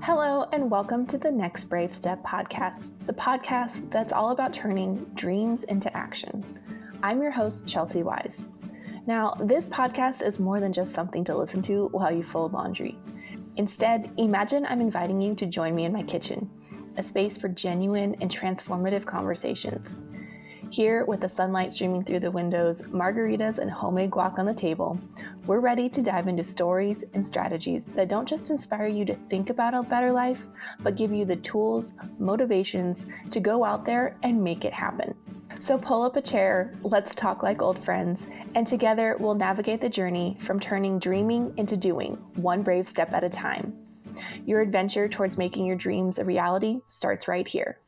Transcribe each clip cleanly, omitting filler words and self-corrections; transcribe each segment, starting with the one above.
Hello, and welcome to the Next Brave Step podcast, the podcast that's all about turning dreams into action. I'm your host, Chelsea Wise. Now, this podcast is more than just something to listen to while you fold laundry. Instead, imagine I'm inviting you to join me in my kitchen, a space for genuine and transformative conversations. Here, with the sunlight streaming through the windows, margaritas and homemade guac on the table, we're ready to dive into stories and strategies that don't just inspire you to think about a better life, but give you the tools, motivations to go out there and make it happen. So pull up a chair, let's talk like old friends, and together we'll navigate the journey from turning dreaming into doing, one brave step at a time. Your adventure towards making your dreams a reality starts right here.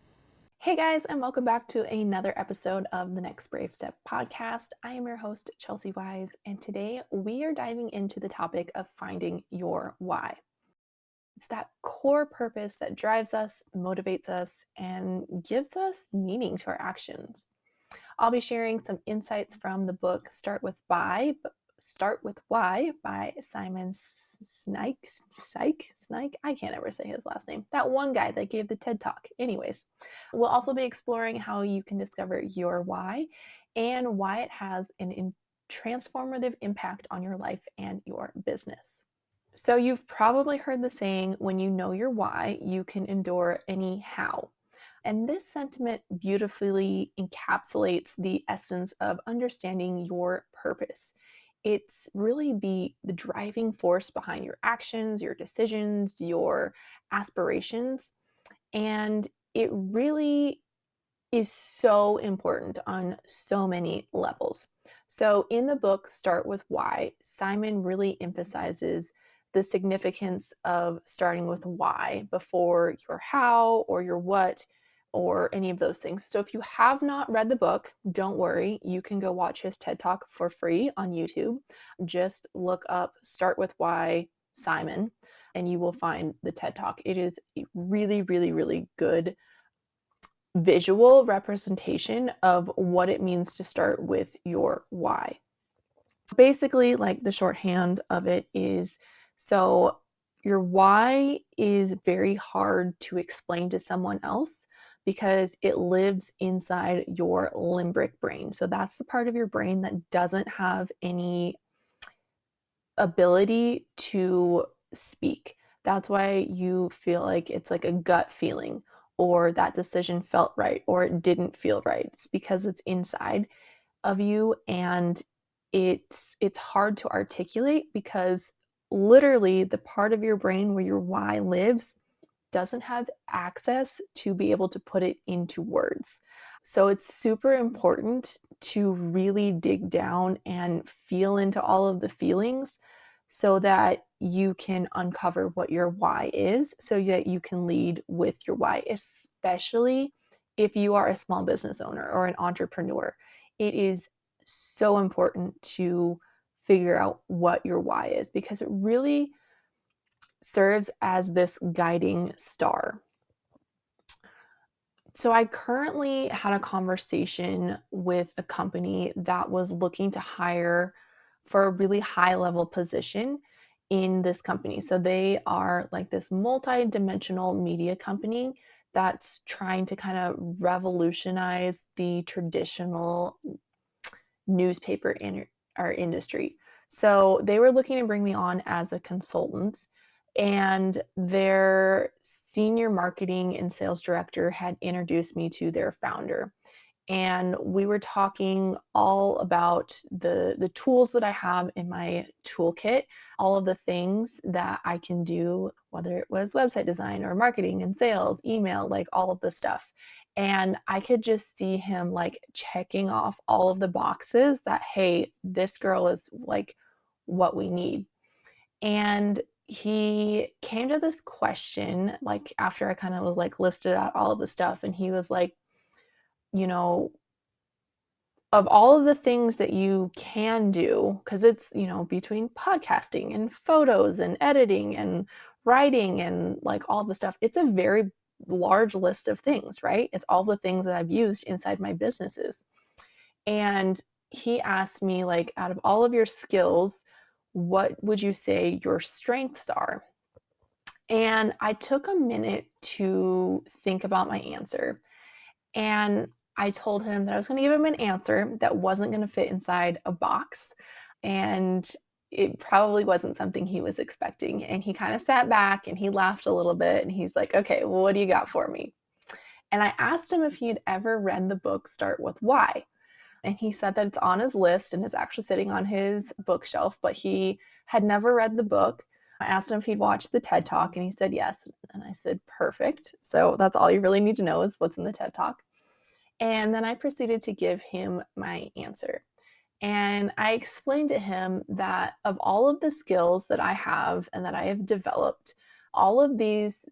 Hey guys, and welcome back to another episode of the Next Brave Step podcast. I am your host, Chelsea Wise, and today we are diving into the topic of finding your why. It's that core purpose that drives us, motivates us, and gives us meaning to our actions. I'll be sharing some insights from the book Start With Why by Simon Sinek. I can't ever say his last name. That one guy that gave the TED Talk. Anyways, we'll also be exploring how you can discover your why and why it has an transformative impact on your life and your business. So you've probably heard the saying, when you know your why, you can endure any how. And this sentiment beautifully encapsulates the essence of understanding your purpose. It's really the driving force behind your actions, your decisions, your aspirations. And it really is so important on so many levels. So in the book, Start With Why, Simon really emphasizes the significance of starting with why before your how or your what or any of those things. So if you have not read the book, don't worry. You can go watch his TED Talk for free on YouTube. Just look up Start With Why Simon and you will find the TED Talk. It is a really, really, really good visual representation of what it means to start with your why. Basically, like the shorthand of it is, so your why is very hard to explain to someone else because it lives inside your limbic brain. So that's the part of your brain that doesn't have any ability to speak. That's why you feel like it's like a gut feeling, or that decision felt right, or it didn't feel right. It's because it's inside of you, and it's hard to articulate because literally the part of your brain where your why lives doesn't have access to be able to put it into words. So it's super important to really dig down and feel into all of the feelings so that you can uncover what your why is, so that you can lead with your why, especially if you are a small business owner or an entrepreneur. It is so important to figure out what your why is because it really serves as this guiding star. So I currently had a conversation with a company that was looking to hire for a really high level position in this company. So they are like this multi-dimensional media company that's trying to kind of revolutionize the traditional newspaper in our industry. So they were looking to bring me on as a consultant, and their senior marketing and sales director had introduced me to their founder. And we were talking all about the tools that I have in my toolkit, all of the things that I can do, whether it was website design or marketing and sales, email, like all of the stuff. And I could just see him like checking off all of the boxes that, hey, this girl is like what we need. And he came to this question, like after I kind of was like listed out all of the stuff, and he was like, you know, of all of the things that you can do, because it's, between podcasting and photos and editing and writing and like all the stuff, it's a very large list of things, right? It's all the things that I've used inside my businesses. And he asked me, like, out of all of your skills, what would you say your strengths are? And I took a minute to think about my answer. And I told him that I was going to give him an answer that wasn't going to fit inside a box. And it probably wasn't something he was expecting. And he kind of sat back and he laughed a little bit. And he's like, okay, well, what do you got for me? And I asked him if he'd ever read the book Start With Why. And he said that it's on his list and it's actually sitting on his bookshelf, but he had never read the book. I asked him if he'd watched the TED Talk, and he said yes. And I said, perfect. So that's all you really need to know is what's in the TED Talk. And then I proceeded to give him my answer. And I explained to him that of all of the skills that I have and that I have developed, all of these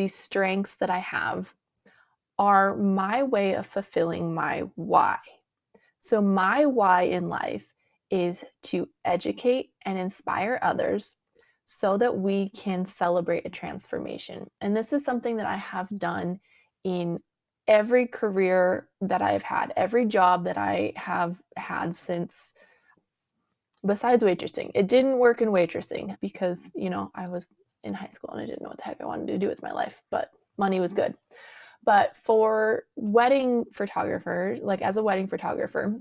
strengths that I have are my way of fulfilling my why. So my why in life is to educate and inspire others so that we can celebrate a transformation. And this is something that I have done in every career that I've had, every job that I have had since, besides waitressing. It didn't work in waitressing because, I was in high school and I didn't know what the heck I wanted to do with my life, but money was good. But for wedding photographer, like as a wedding photographer,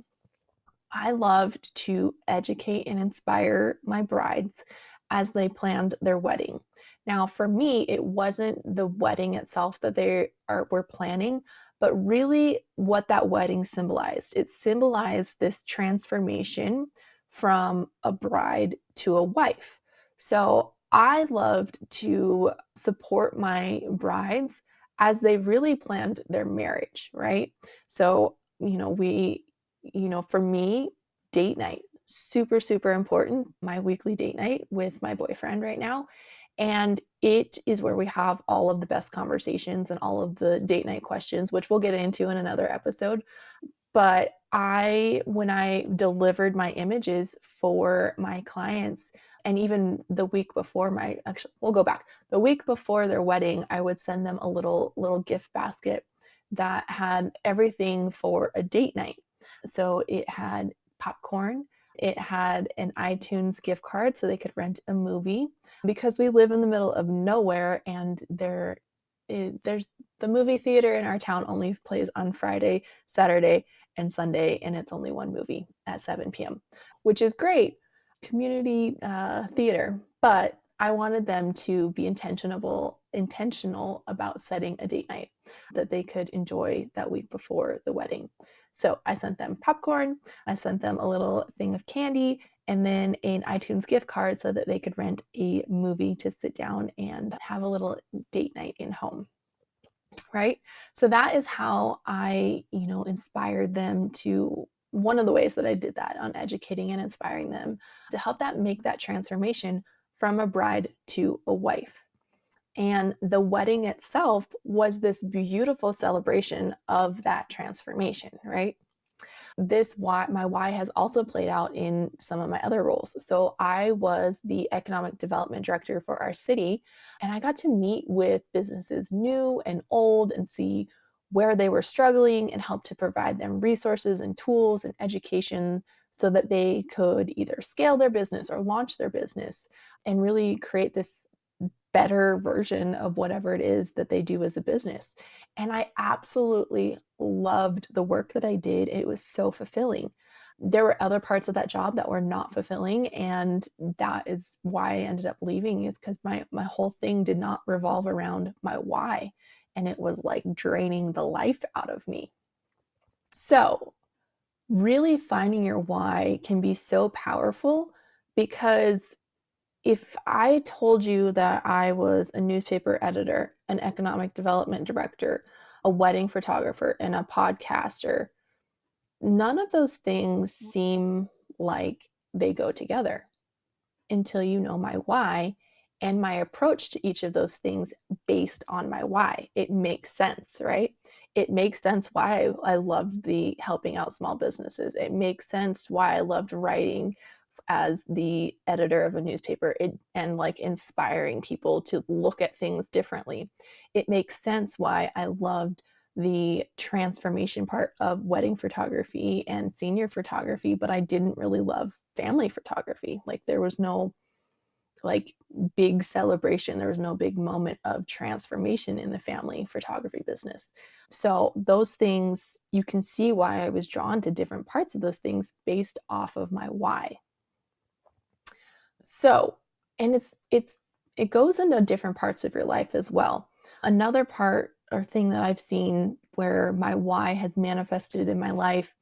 I loved to educate and inspire my brides as they planned their wedding. Now, for me, it wasn't the wedding itself that were planning, but really what that wedding symbolized. It symbolized this transformation from a bride to a wife. So I loved to support my brides as they really planned their marriage, right? So, for me, date night, super, super important. My weekly date night with my boyfriend right now. And it is where we have all of the best conversations and all of the date night questions, which we'll get into in another episode. But when I delivered my images for my clients, and even the week before we'll go back. The week before their wedding, I would send them a little gift basket that had everything for a date night. So it had popcorn, it had an iTunes gift card so they could rent a movie because we live in the middle of nowhere and there's the movie theater in our town only plays on Friday, Saturday, and Sunday, and it's only one movie at 7 p.m., which is great. Community theater, but I wanted them to be intentional about setting a date night that they could enjoy that week before the wedding. So I sent them popcorn, I sent them a little thing of candy, and then an iTunes gift card so that they could rent a movie to sit down and have a little date night in home. Right? So that is how I, inspired them to one of the ways that I did that on educating and inspiring them to help that make that transformation from a bride to a wife. And the wedding itself was this beautiful celebration of that transformation, right? My why has also played out in some of my other roles. So I was the economic development director for our city, and I got to meet with businesses new and old and see where they were struggling and help to provide them resources and tools and education so that they could either scale their business or launch their business and really create this better version of whatever it is that they do as a business. And I absolutely loved the work that I did. It was so fulfilling. There were other parts of that job that were not fulfilling. And that is why I ended up leaving, is because my whole thing did not revolve around my why. And it was like draining the life out of me. So really finding your why can be so powerful, because if I told you that I was a newspaper editor, an economic development director, a wedding photographer, and a podcaster, none of those things seem like they go together until you know my why and my approach to each of those things based on my why. It makes sense, right? It makes sense why I loved the helping out small businesses. It makes sense why I loved writing as the editor of a newspaper and like inspiring people to look at things differently. It makes sense why I loved the transformation part of wedding photography and senior photography, but I didn't really love family photography. Like there was no like big celebration. There was no big moment of transformation in the family photography business. So those things, you can see why I was drawn to different parts of those things based off of my why. So, and it goes into different parts of your life as well. Another part or thing that I've seen where my why has manifested in my life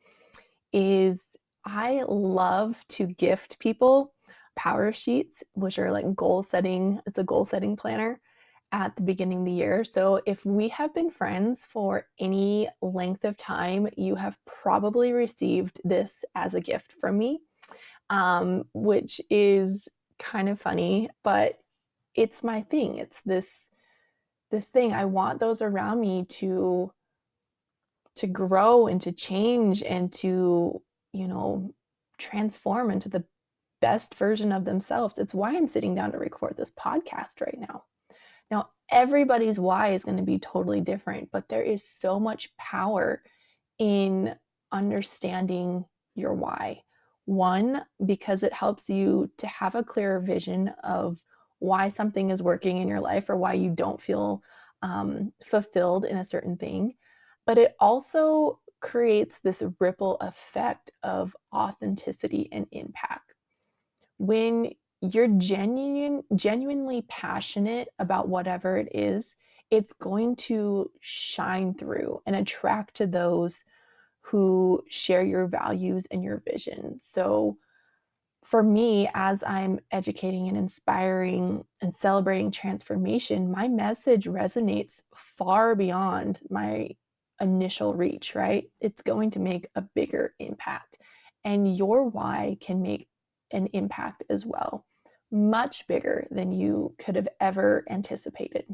is I love to gift people power sheets, which are like goal setting. It's a goal setting planner at the beginning of the year. So if we have been friends for any length of time, you have probably received this as a gift from me, which is kind of funny, but it's my thing. It's this thing. I want those around me to grow and to change and to, transform into the best version of themselves. It's why I'm sitting down to record this podcast right now. Now, everybody's why is going to be totally different, but there is so much power in understanding your why. One, because it helps you to have a clearer vision of why something is working in your life or why you don't feel fulfilled in a certain thing. But it also creates this ripple effect of authenticity and impact. When you're genuinely passionate about whatever it is, it's going to shine through and attract to those who share your values and your vision. So for me, as I'm educating and inspiring and celebrating transformation, my message resonates far beyond my initial reach, right? It's going to make a bigger impact. And your why can make an impact as well, much bigger than you could have ever anticipated.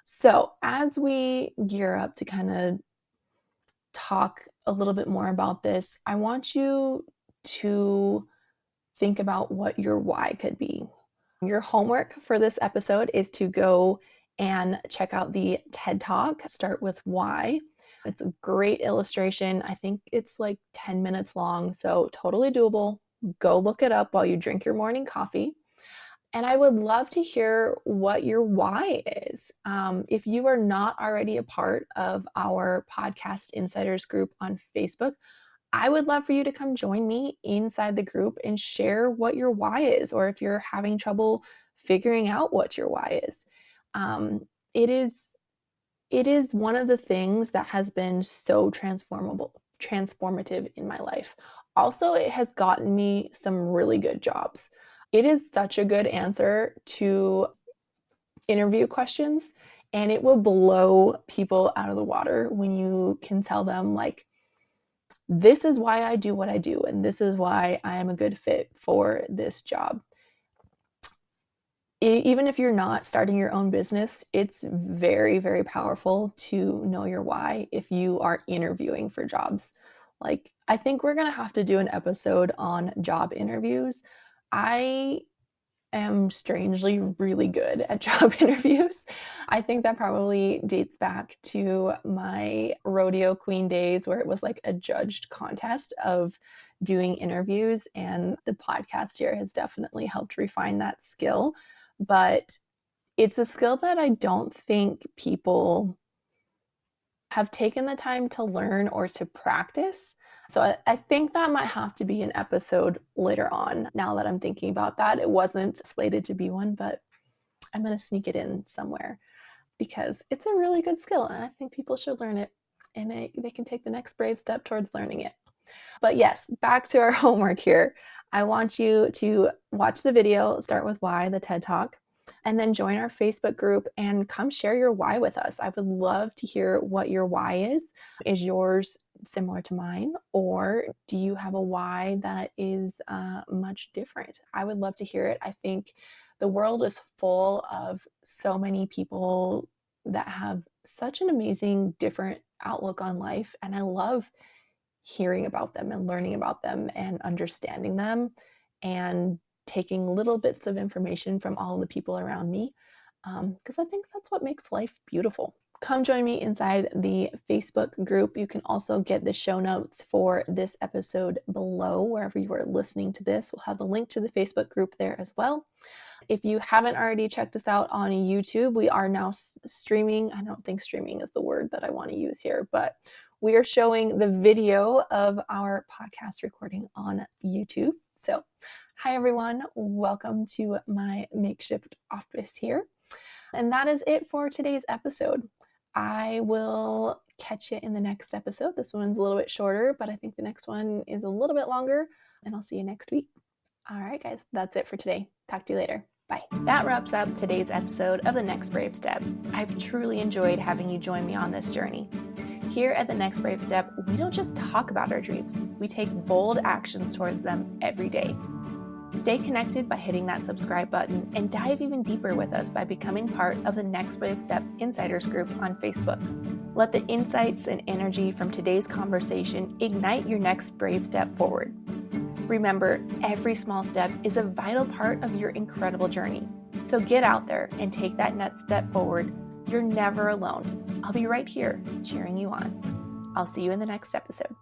So, as we gear up to kind of talk a little bit more about this, I want you to think about what your why could be. Your homework for this episode is to go and check out the TED Talk, Start with Why. It's a great illustration. I think it's like 10 minutes long, so totally doable. Go look it up while you drink your morning coffee. And I would love to hear what your why is. If you are not already a part of our Podcast Insiders group on Facebook, I would love for you to come join me inside the group and share what your why is, or if you're having trouble figuring out what your why is. Um, it is it is one of the things that has been so transformative in my life. Also, it has gotten me some really good jobs. It is such a good answer to interview questions, and it will blow people out of the water when you can tell them, like, this is why I do what I do, and this is why I am a good fit for this job. Even if you're not starting your own business, it's very, very powerful to know your why if you are interviewing for jobs. Like, I think we're going to have to do an episode on job interviews. I am strangely really good at job interviews. I think that probably dates back to my rodeo queen days where it was like a judged contest of doing interviews, and the podcast here has definitely helped refine that skill. But it's a skill that I don't think people have taken the time to learn or to practice. So I think that might have to be an episode later on. Now that I'm thinking about that, it wasn't slated to be one, but I'm going to sneak it in somewhere because it's a really good skill and I think people should learn it, and they can take the next brave step towards learning it. But yes, back to our homework here. I want you to watch the video, Start with Why, the TED Talk, and then join our Facebook group and come share your why with us. I would love to hear what your why is. Is yours similar to mine, or do you have a why that is much different? I would love to hear it. I think the world is full of so many people that have such an amazing, different outlook on life, and I love hearing about them and learning about them and understanding them and taking little bits of information from all the people around me, because I think that's what makes life beautiful. come join me inside the Facebook group. You can also get the show notes for this episode below wherever you are listening to this. We'll have a link to the Facebook group there as well. If you haven't already checked us out on YouTube, we are now streaming. I don't think streaming is the word that I want to use here, but we are showing the video of our podcast recording on YouTube. So, hi everyone. Welcome to my makeshift office here. And that is it for today's episode. I will catch you in the next episode. This one's a little bit shorter, but I think the next one is a little bit longer, and I'll see you next week. All right, guys, that's it for today. Talk to you later. Bye. That wraps up today's episode of The Next Brave Step. I've truly enjoyed having you join me on this journey. Here at The Next Brave Step, we don't just talk about our dreams, we take bold actions towards them every day. Stay connected by hitting that subscribe button and dive even deeper with us by becoming part of the Next Brave Step Insiders group on Facebook. Let the insights and energy from today's conversation ignite your next brave step forward. Remember, every small step is a vital part of your incredible journey. So get out there and take that next step forward. You're never alone. I'll be right here cheering you on. I'll see you in the next episode.